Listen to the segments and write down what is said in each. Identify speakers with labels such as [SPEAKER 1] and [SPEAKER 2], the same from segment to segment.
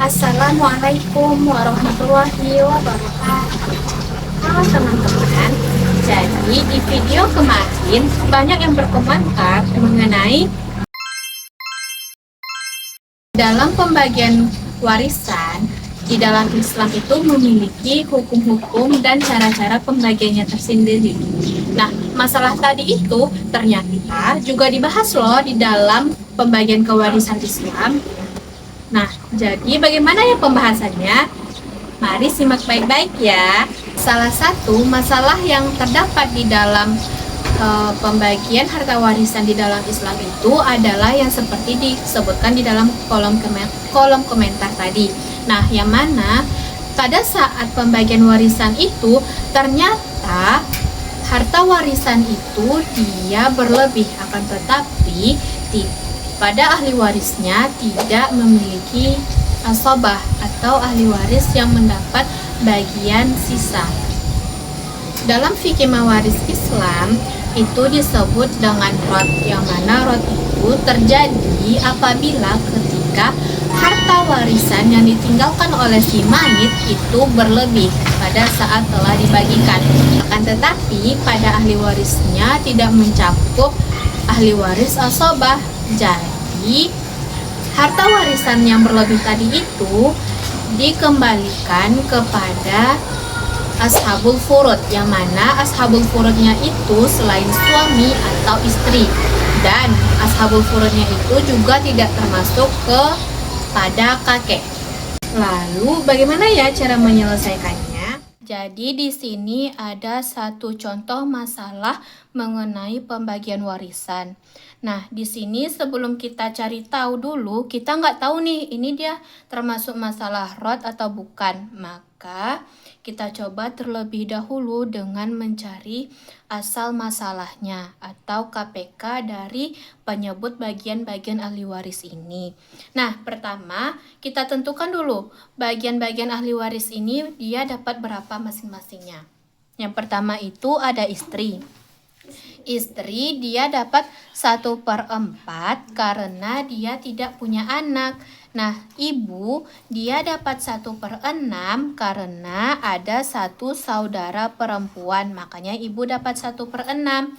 [SPEAKER 1] Assalamualaikum warahmatullahi wabarakatuh. Halo teman-teman, jadi di video kemarin banyak yang berkomentar mengenai dalam pembagian warisan di dalam Islam itu memiliki hukum-hukum dan cara-cara pembagiannya tersendiri. Nah, masalah tadi itu ternyata juga dibahas loh di dalam pembagian kewarisan Islam. Nah, jadi bagaimana ya pembahasannya? Mari simak baik-baik ya. Salah satu masalah yang terdapat di dalam pembagian harta warisan di dalam Islam itu adalah yang seperti disebutkan di dalam kolom komentar tadi. Nah, yang mana pada saat pembagian warisan itu ternyata harta warisan itu dia berlebih, akan tetapi pada ahli warisnya tidak memiliki asobah atau ahli waris yang mendapat bagian sisa. Dalam fikih mawaris Islam itu disebut dengan rot, yang mana rot itu terjadi apabila ketika harta warisan yang ditinggalkan oleh si mayit itu berlebih pada saat telah dibagikan. Akan tetapi pada ahli warisnya tidak mencakup ahli waris asobah. Jadi harta warisan yang berlebih tadi itu dikembalikan kepada ashabul furud, yang mana ashabul furudnya itu selain suami atau istri, dan ashabul furudnya itu juga tidak termasuk kepada kakek. Lalu bagaimana ya cara menyelesaikannya? Jadi di sini ada satu contoh masalah mengenai pembagian warisan. Nah, di sini sebelum kita cari tahu dulu, kita nggak tahu nih ini dia termasuk masalah rot atau bukan. Maka kita coba terlebih dahulu dengan mencari asal masalahnya atau KPK dari penyebut bagian-bagian ahli waris ini. Nah, pertama kita tentukan dulu bagian-bagian ahli waris ini dia dapat berapa masing-masingnya. Yang pertama itu ada istri. Istri dia dapat 1/4 karena dia tidak punya anak. Nah, ibu dia dapat 1/6 karena ada satu saudara perempuan, makanya ibu dapat 1/6.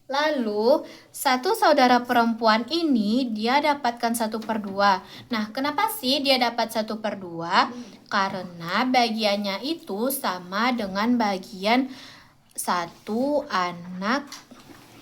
[SPEAKER 1] Lalu, satu saudara perempuan ini dia dapatkan 1/2. Nah, kenapa sih dia dapat 1/2? Karena bagiannya itu sama dengan bagian satu anak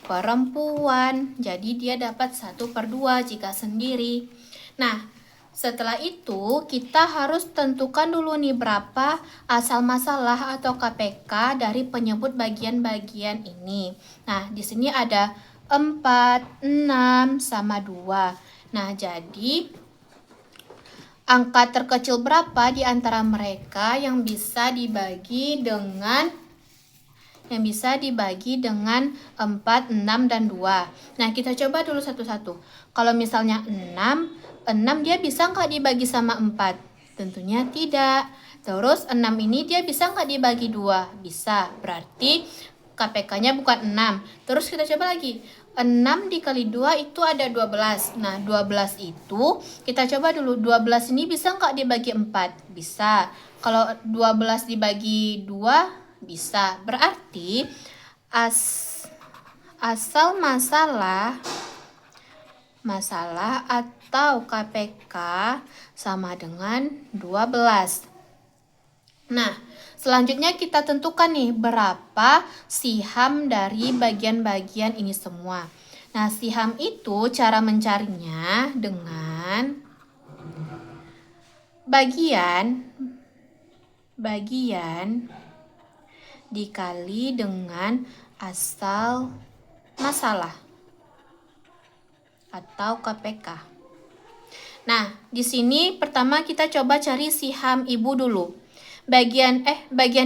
[SPEAKER 1] perempuan. Jadi dia dapat 1/2 jika sendiri. Nah, setelah itu kita harus tentukan dulu nih berapa asal masalah atau KPK dari penyebut bagian-bagian ini. Nah, di sini ada 4, 6, sama 2. Nah, jadi angka terkecil berapa di antara mereka yang bisa dibagi dengan 4, 6, dan 2. Nah, kita coba dulu satu-satu. Kalau misalnya 6 dia bisa nggak dibagi sama 4? Tentunya tidak. Terus 6 ini dia bisa nggak dibagi 2? Bisa. Berarti KPK-nya bukan 6. Terus kita coba lagi. 6 dikali 2 itu ada 12. Nah, 12 itu kita coba dulu. 12 ini bisa nggak dibagi 4? Bisa. Kalau 12 dibagi 2? Bisa. Berarti asal masalah atau KPK sama dengan 12. Nah, selanjutnya kita tentukan nih berapa siham dari bagian-bagian ini semua. Nah, siham itu cara mencarinya dengan bagian dikali dengan asal masalah atau KPK. Nah, di sini pertama kita coba cari siham ibu dulu. Bagian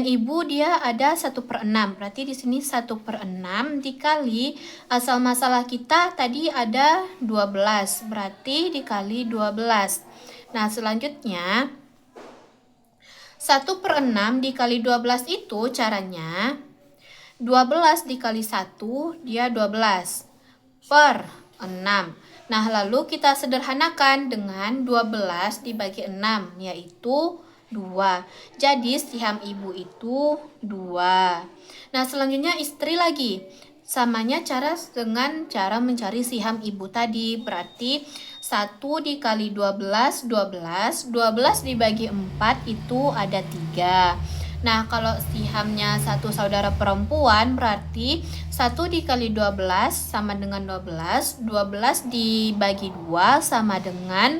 [SPEAKER 1] ibu dia ada 1/6. Berarti di sini 1/6 dikali asal masalah kita tadi ada 12. Berarti dikali 12. Nah, selanjutnya 1/6 dikali 12 itu caranya 12 dikali 1 dia 12 per 6. Nah, lalu kita sederhanakan dengan 12 dibagi 6, yaitu 2. Jadi, siham ibu itu 2. Nah, selanjutnya istri lagi. Samanya dengan cara mencari siham ibu tadi. Berarti 1 dikali 12, 12. 12 dibagi 4 itu ada 3. Nah, kalau sihamnya satu saudara perempuan berarti 1 dikali 12 sama dengan 12. 12 dibagi 2 sama dengan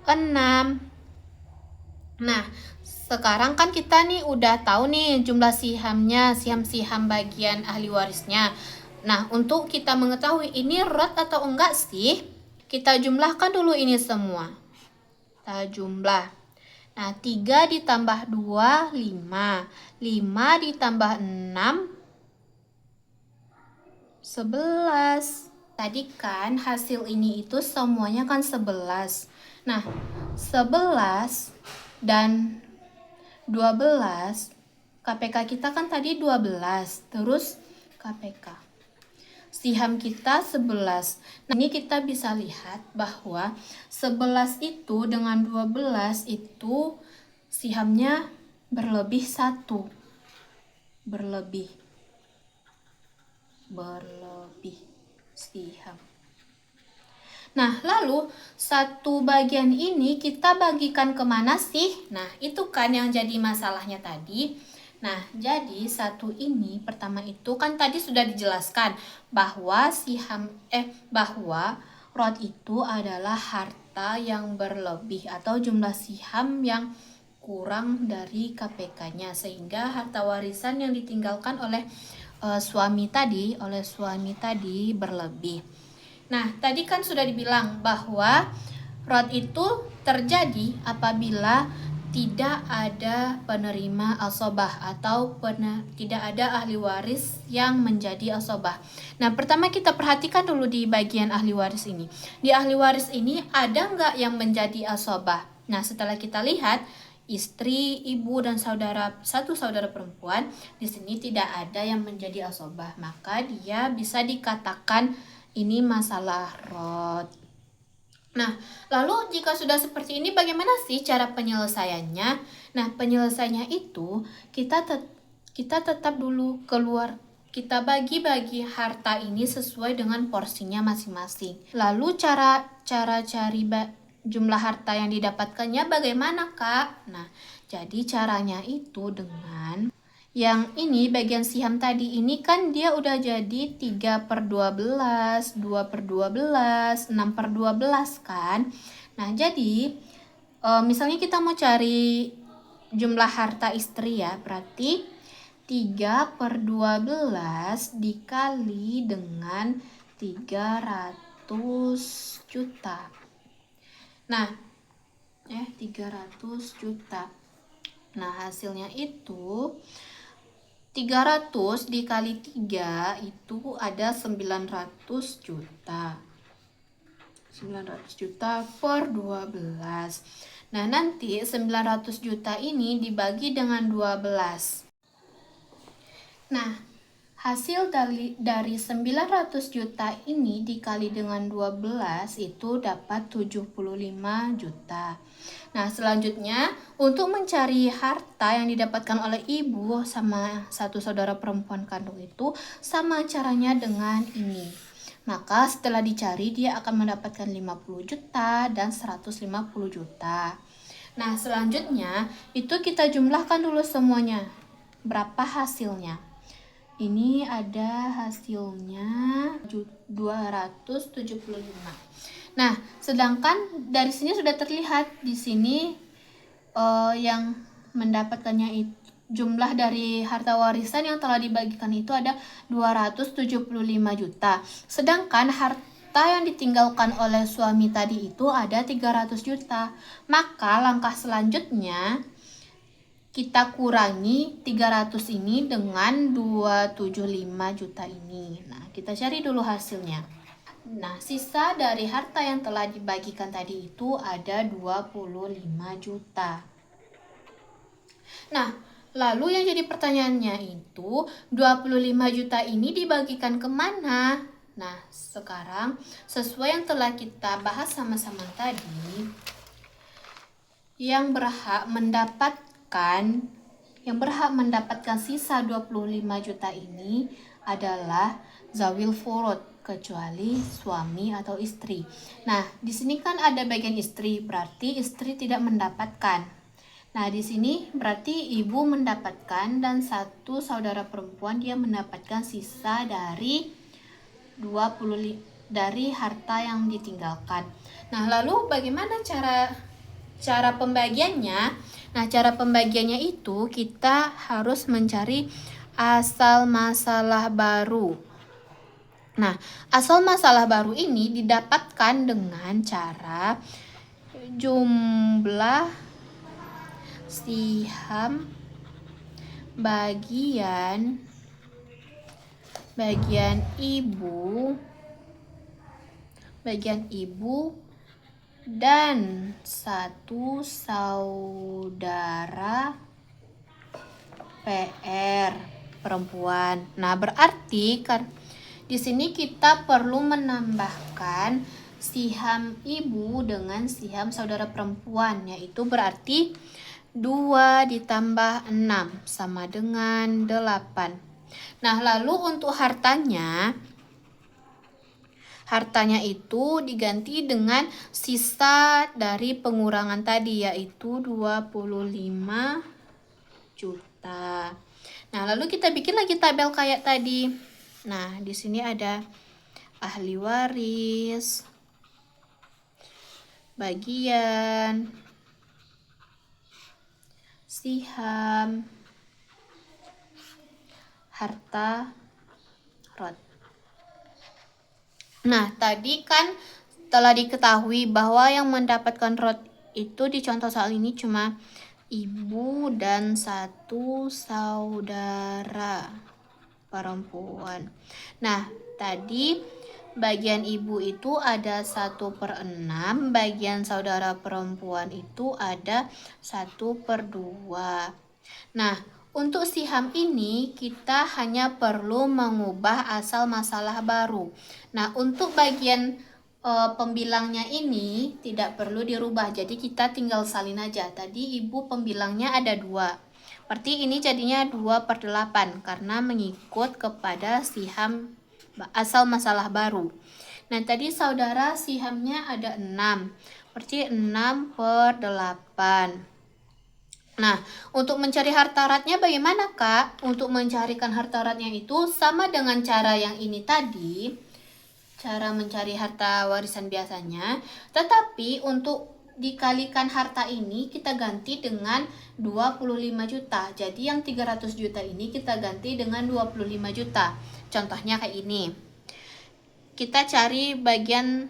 [SPEAKER 1] 6. Nah, sekarang kan kita nih udah tahu nih jumlah sihamnya, siham-siham bagian ahli warisnya. Nah, untuk kita mengetahui ini rot atau enggak sih, kita jumlahkan dulu ini semua. Kita jumlah. Nah, 3 ditambah 2, 5. 5 ditambah 6, 11. Tadi kan hasil ini itu semuanya kan 11. Nah, 11 dan 12, KPK kita kan tadi 12. Terus KPK. Siham kita 11. Nah, ini kita bisa lihat bahwa 11 itu dengan 12 itu sihamnya berlebih 1. Berlebih siham. Nah, lalu satu bagian ini kita bagikan kemana sih? Nah, itu kan yang jadi masalahnya tadi. Nah, jadi satu ini pertama itu kan tadi sudah dijelaskan bahwa bahwa rot itu adalah harta yang berlebih atau jumlah siham yang kurang dari KPK-nya, sehingga harta warisan yang ditinggalkan oleh suami tadi berlebih. Nah, tadi kan sudah dibilang bahwa rot itu terjadi apabila tidak ada penerima asobah atau tidak ada ahli waris yang menjadi asobah. Nah, pertama kita perhatikan dulu di bagian ahli waris ini. Di ahli waris ini ada nggak yang menjadi asobah? Nah, setelah kita lihat istri, ibu, dan satu saudara perempuan, di sini tidak ada yang menjadi asobah. Maka dia bisa dikatakan ini masalah rot. Nah, lalu jika sudah seperti ini bagaimana sih cara penyelesaiannya? Nah, penyelesaiannya itu kita tetap dulu kita bagi-bagi harta ini sesuai dengan porsinya masing-masing. Lalu cara cari jumlah harta yang didapatkannya bagaimana, Kak? Nah, jadi caranya itu dengan yang ini bagian siham tadi ini kan dia udah jadi 3/12, 2/12, 6/12 kan. Nah, jadi misalnya kita mau cari jumlah harta istri ya, berarti 3/12 dikali dengan 300 juta. Nah, 300 juta. Nah, hasilnya itu 300 dikali 3 itu ada 900 juta. 900 juta per 12. Nah, nanti 900 juta ini dibagi dengan 12. Nah, hasil dari 900 juta ini dikali dengan 12 itu dapat 75 juta. Nah, selanjutnya untuk mencari harta yang didapatkan oleh ibu sama satu saudara perempuan kandung itu sama caranya dengan ini. Maka setelah dicari dia akan mendapatkan 50 juta dan 150 juta. Nah, selanjutnya itu kita jumlahkan dulu semuanya. Berapa hasilnya? Ini ada hasilnya 275. Nah, sedangkan dari sini sudah terlihat di sini yang mendapatkannya itu jumlah dari harta warisan yang telah dibagikan itu ada 275 juta. Sedangkan harta yang ditinggalkan oleh suami tadi itu ada 300 juta. Maka langkah selanjutnya kita kurangi 300 ini dengan 275 juta ini. Nah, kita cari dulu hasilnya. Nah, sisa dari harta yang telah dibagikan tadi itu ada 25 juta. Nah, lalu yang jadi pertanyaannya itu 25 juta ini dibagikan kemana? Nah, sekarang sesuai yang telah kita bahas sama-sama tadi, yang berhak mendapatkan sisa 25 juta ini adalah zawil furud, kecuali suami atau istri. Nah, di sini kan ada bagian istri, berarti istri tidak mendapatkan. Nah, di sini berarti ibu mendapatkan dan satu saudara perempuan dia mendapatkan sisa dari 25 dari harta yang ditinggalkan. Nah, lalu bagaimana cara pembagiannya? Nah, cara pembagiannya itu kita harus mencari asal masalah baru. Nah, asal masalah baru ini didapatkan dengan cara jumlah siham bagian ibu dan satu saudara PR perempuan. Nah, berarti kan di sini kita perlu menambahkan siham ibu dengan siham saudara perempuan, yaitu berarti 2 ditambah 6 sama dengan 8. Nah, lalu untuk hartanya itu diganti dengan sisa dari pengurangan tadi, yaitu 25 juta. Nah, lalu kita bikin lagi tabel kayak tadi. Nah, di sini ada ahli waris, bagian, siham, harta rot. Nah, tadi kan telah diketahui bahwa yang mendapatkan rot itu di contoh soal ini cuma ibu dan satu saudara perempuan. Nah, tadi bagian ibu itu ada 1/6, bagian saudara perempuan itu ada 1/2. Nah, untuk siham ini kita hanya perlu mengubah asal masalah baru. Nah, untuk bagian pembilangnya ini tidak perlu dirubah, jadi kita tinggal salin aja. Tadi ibu pembilangnya ada 2, berarti ini jadinya 2/8 karena mengikut kepada siham asal masalah baru. Nah, tadi saudara sihamnya ada 6, berarti 6/8. Nah, untuk mencari harta ratnya bagaimana, Kak? Untuk mencarikan harta ratnya itu sama dengan cara yang ini tadi, cara mencari harta warisan biasanya, tetapi untuk dikalikan harta ini kita ganti dengan 25 juta. Jadi yang 300 juta ini kita ganti dengan 25 juta. Contohnya kayak ini. Kita cari bagian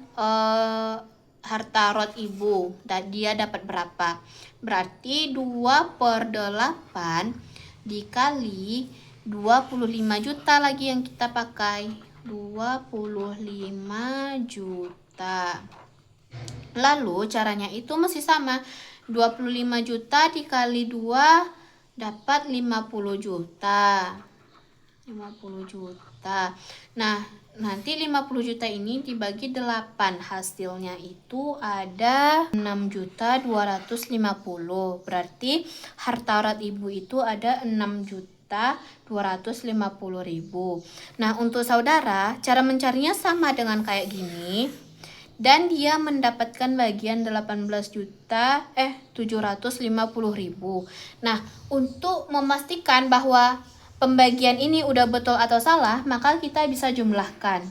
[SPEAKER 1] harta rot ibu, dan dia dapat berapa? Berarti 2/8 dikali 25 juta lagi yang kita pakai, 25 juta. Lalu caranya itu masih sama, 25 juta dikali 2 dapat 50 juta. 50 juta. Nah, nanti 50 juta ini dibagi 8, hasilnya itu ada 6.250. Berarti harta rat ibu itu ada 6.250.000. Nah, untuk saudara cara mencarinya sama dengan kayak gini, dan dia mendapatkan bagian 18.750.000. Nah, untuk memastikan bahwa pembagian ini udah betul atau salah, maka kita bisa jumlahkan.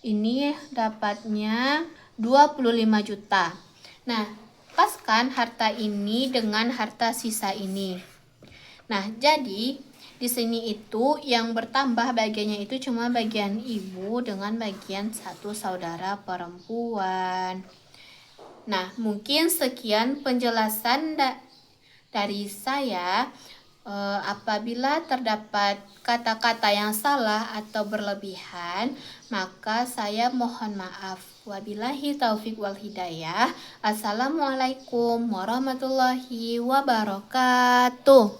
[SPEAKER 1] Ini dapatnya 25 juta. Nah, paskan harta ini dengan harta sisa ini. Nah, jadi di sini itu yang bertambah bagiannya itu cuma bagian ibu dengan bagian satu saudara perempuan. Nah, mungkin sekian penjelasan dari saya. Apabila terdapat kata-kata yang salah atau berlebihan, maka saya mohon maaf. Wabillahi taufik wal hidayah. Assalamualaikum warahmatullahi wabarakatuh.